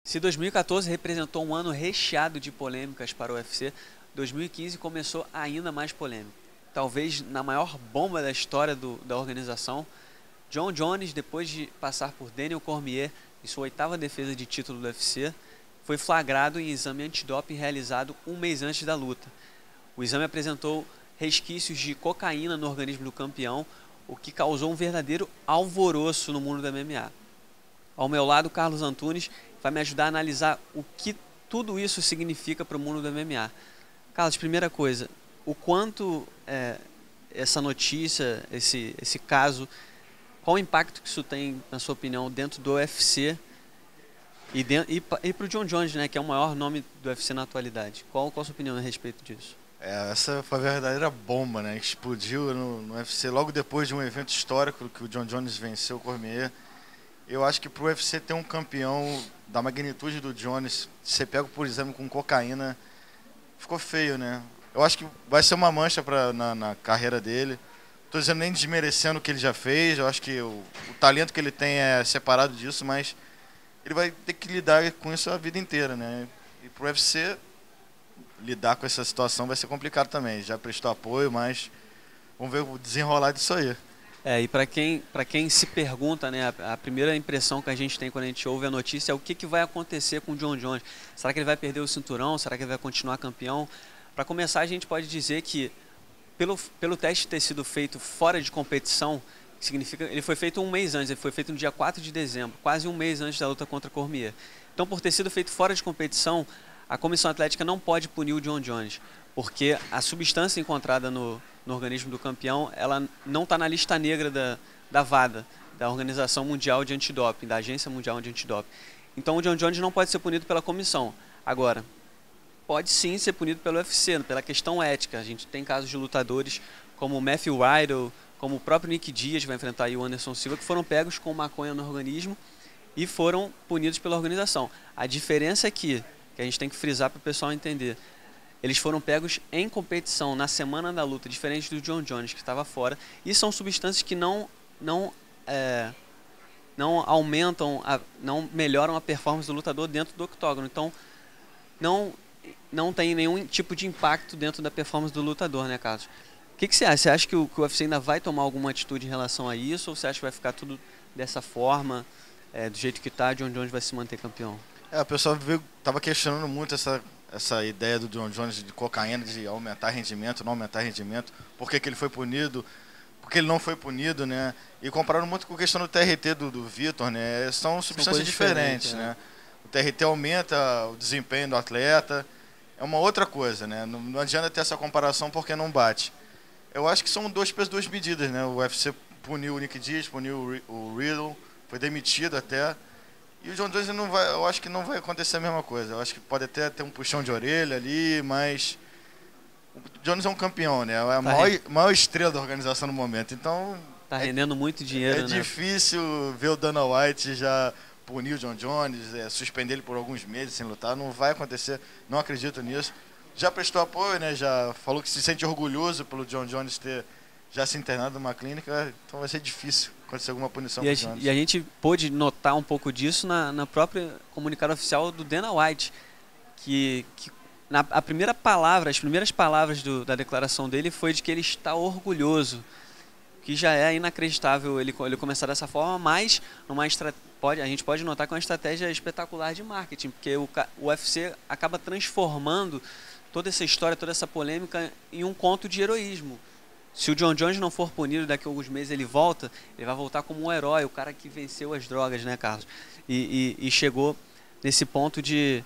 Se 2014 representou um ano recheado de polêmicas para o UFC, 2015 começou ainda mais polêmico. Talvez na maior bomba da história da organização, Jon Jones, depois de passar por Daniel Cormier em sua oitava defesa de título do UFC, foi flagrado em exame antidoping realizado um mês antes da luta. O exame apresentou resquícios de cocaína no organismo do campeão, o que causou um verdadeiro alvoroço no mundo do MMA. Ao meu lado, Carlos Antunes vai me ajudar a analisar o que tudo isso significa para o mundo do MMA. Carlos, primeira coisa, o quanto essa notícia, esse caso, qual o impacto que isso tem, na sua opinião, dentro do UFC e para o Jon Jones, né, que é o maior nome do UFC na atualidade? Qual a sua opinião a respeito disso? Essa foi a verdadeira bomba, né? Explodiu no UFC logo depois de um evento histórico que o Jon Jones venceu o Cormier. Eu acho que para o UFC ter um campeão da magnitude do Jones, ser pego por exame com cocaína, ficou feio, né? Eu acho que vai ser uma mancha na carreira dele. Estou dizendo nem desmerecendo o que ele já fez, eu acho que o talento que ele tem é separado disso, mas ele vai ter que lidar com isso a vida inteira, né? E para o UFC lidar com essa situação vai ser complicado também. Já prestou apoio, mas vamos ver o desenrolar disso aí. E para quem se pergunta, né, a primeira impressão que a gente tem quando a gente ouve a notícia é o que vai acontecer com o Jon Jones. Será que ele vai perder o cinturão? Será que ele vai continuar campeão? Para começar, a gente pode dizer que pelo teste ter sido feito fora de competição, significa ele foi feito um mês antes, ele foi feito no dia 4 de dezembro, quase um mês antes da luta contra Cormier. Então, por ter sido feito fora de competição, a Comissão Atlética não pode punir o Jon Jones, porque a substância encontrada no organismo do campeão, ela não está na lista negra da WADA, da Organização Mundial de Antidoping, da Agência Mundial de Antidoping. Então o Jon Jones não pode ser punido pela comissão. Agora, pode sim ser punido pelo UFC, pela questão ética. A gente tem casos de lutadores como o Matthew Riddle, como o próprio Nick Diaz, vai enfrentar aí o Anderson Silva, que foram pegos com maconha no organismo e foram punidos pela organização. A diferença é que a gente tem que frisar para o pessoal entender, eles foram pegos em competição na semana da luta, diferente do Jon Jones, que estava fora. E são substâncias que não aumentam, não melhoram a performance do lutador dentro do octógono. Então, não tem nenhum tipo de impacto dentro da performance do lutador, né, Carlos? O que você acha? Você acha que o UFC ainda vai tomar alguma atitude em relação a isso? Ou você acha que vai ficar tudo dessa forma, do jeito que está, Jon Jones vai se manter campeão? O pessoal estava questionando muito essa ideia do Jon Jones de cocaína, de aumentar rendimento, não aumentar rendimento, por que ele foi punido, por que ele não foi punido, né? E compararam muito com a questão do TRT do Vitor, né? São substâncias diferentes, né? O TRT aumenta o desempenho do atleta, é uma outra coisa, né? Não adianta ter essa comparação porque não bate. Eu acho que são dois pesos, duas medidas, né? O UFC puniu o Nick Diaz, puniu o Riddle, foi demitido até. E o Jon Jones eu acho que não vai acontecer a mesma coisa. Eu acho que pode até ter um puxão de orelha ali, mas o Jones é um campeão, né? É a maior estrela da organização no momento. Então tá rendendo muito dinheiro, né? É difícil ver o Dana White já punir o Jon Jones, suspender ele por alguns meses sem lutar. Não vai acontecer, não acredito nisso. Já prestou apoio, né? Já falou que se sente orgulhoso pelo Jon Jones ter já se internado numa clínica, então vai ser difícil acontecer alguma punição pro Jones. E a gente pôde notar um pouco disso na própria comunicado oficial do Dana White, que as primeiras palavras da declaração dele foi de que ele está orgulhoso, que já é inacreditável ele começar dessa forma, mas a gente pode notar que é uma estratégia espetacular de marketing, porque o UFC acaba transformando toda essa história, toda essa polêmica em um conto de heroísmo. Se o Jon Jones não for punido, daqui a alguns meses ele vai voltar como um herói, o cara que venceu as drogas, né, Carlos? E chegou nesse ponto de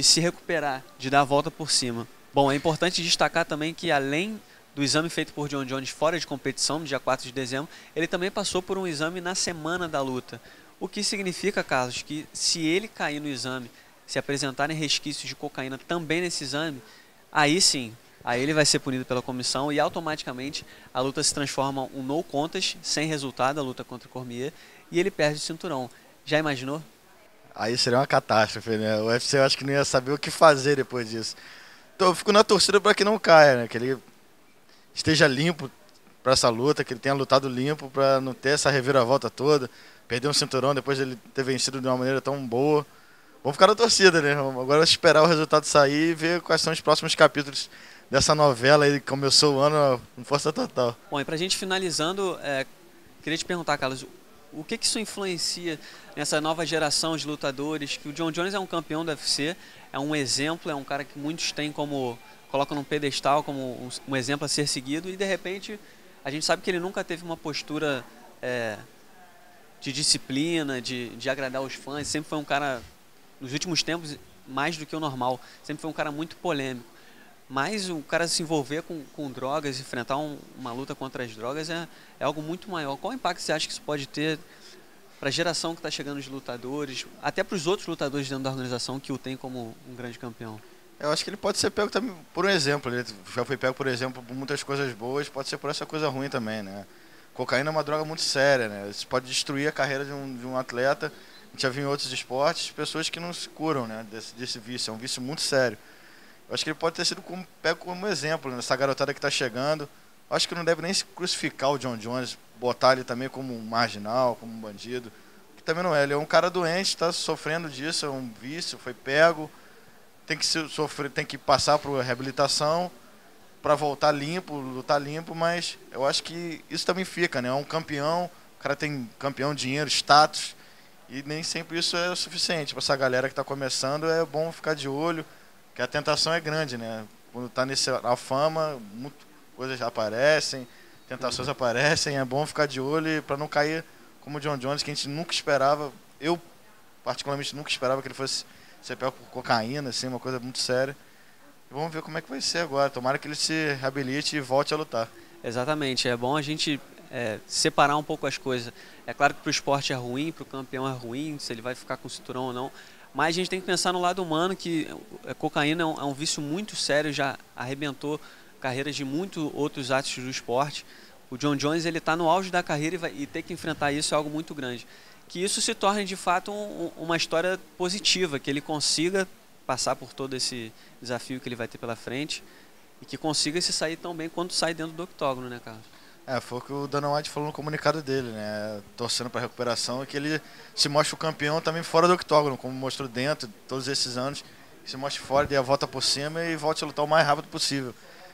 se recuperar, de dar a volta por cima. Bom, é importante destacar também que além do exame feito por Jon Jones fora de competição, no dia 4 de dezembro, ele também passou por um exame na semana da luta. O que significa, Carlos, que se ele cair no exame, se apresentarem resquícios de cocaína também nesse exame, aí sim, aí ele vai ser punido pela comissão e automaticamente a luta se transforma um no contest, sem resultado, a luta contra o Cormier, e ele perde o cinturão. Já imaginou? Aí seria uma catástrofe, né? O UFC eu acho que não ia saber o que fazer depois disso. Então eu fico na torcida para que não caia, né? Que ele esteja limpo para essa luta, que ele tenha lutado limpo para não ter essa reviravolta toda, perder um cinturão depois de ele ter vencido de uma maneira tão boa. Vamos ficar na torcida, né? Agora esperar o resultado sair e ver quais são os próximos capítulos dessa novela aí que começou o ano com força total. Bom, e pra gente finalizando, queria te perguntar, Carlos, o que isso influencia nessa nova geração de lutadores? Que o John Jones é um campeão do UFC, é um exemplo, é um cara que muitos têm colocam num pedestal como um exemplo a ser seguido, e de repente a gente sabe que ele nunca teve uma postura de disciplina, de agradar os fãs, sempre foi um cara, nos últimos tempos, mais do que o normal, sempre foi um cara muito polêmico. Mas o cara se envolver com drogas, enfrentar uma luta contra as drogas é algo muito maior. Qual impacto você acha que isso pode ter para a geração que está chegando de lutadores, até para os outros lutadores dentro da organização que o tem como um grande campeão? Eu acho que ele pode ser pego também por um exemplo. Ele já foi pego, por exemplo, por muitas coisas boas, pode ser por essa coisa ruim também, né? Cocaína é uma droga muito séria, né? Isso pode destruir a carreira de um atleta. A gente já viu em outros esportes pessoas que não se curam, né, desse vício. É um vício muito sério. Eu acho que ele pode ter sido pego como exemplo, né? Essa garotada que está chegando. Eu acho que não deve nem se crucificar o John Jones, botar ele também como um marginal, como um bandido. Que também não é. Ele é um cara doente, está sofrendo disso, é um vício, foi pego. Tem que sofrer, tem que passar por reabilitação para voltar limpo, lutar limpo, mas eu acho que isso também fica, né? É um campeão, o cara tem campeão, dinheiro, status, e nem sempre isso é o suficiente para essa galera que está começando. É bom ficar de olho, que a tentação é grande, né? Quando está na fama, coisas aparecem, tentações aparecem, é bom ficar de olho para não cair como o John Jones, que a gente nunca esperava. Eu particularmente nunca esperava que ele fosse ser pego por cocaína, assim, uma coisa muito séria. Vamos ver como é que vai ser agora. Tomara que ele se reabilite e volte a lutar. Exatamente. É bom a gente separar um pouco as coisas. É claro que para o esporte é ruim, para o campeão é ruim, se ele vai ficar com o cinturão ou não. Mas a gente tem que pensar no lado humano, que a cocaína é um vício muito sério, já arrebentou carreiras de muitos outros astros do esporte. O John Jones está no auge da carreira e ter que enfrentar isso é algo muito grande. Que isso se torne de fato uma história positiva, que ele consiga passar por todo esse desafio que ele vai ter pela frente e que consiga se sair tão bem quanto sai dentro do octógono, né, Carlos? Foi o que o Dana White falou no comunicado dele, né? Torcendo para a recuperação e que ele se mostre o campeão também fora do octógono, como mostrou dentro todos esses anos, que se mostre fora, dê a volta por cima e volte a lutar o mais rápido possível,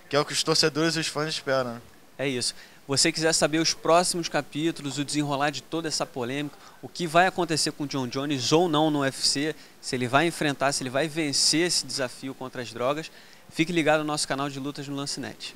que é o que os torcedores e os fãs esperam, né? É isso. Você quiser saber os próximos capítulos, o desenrolar de toda essa polêmica, o que vai acontecer com o John Jones ou não no UFC, se ele vai enfrentar, se ele vai vencer esse desafio contra as drogas, fique ligado no nosso canal de lutas no Lance Net.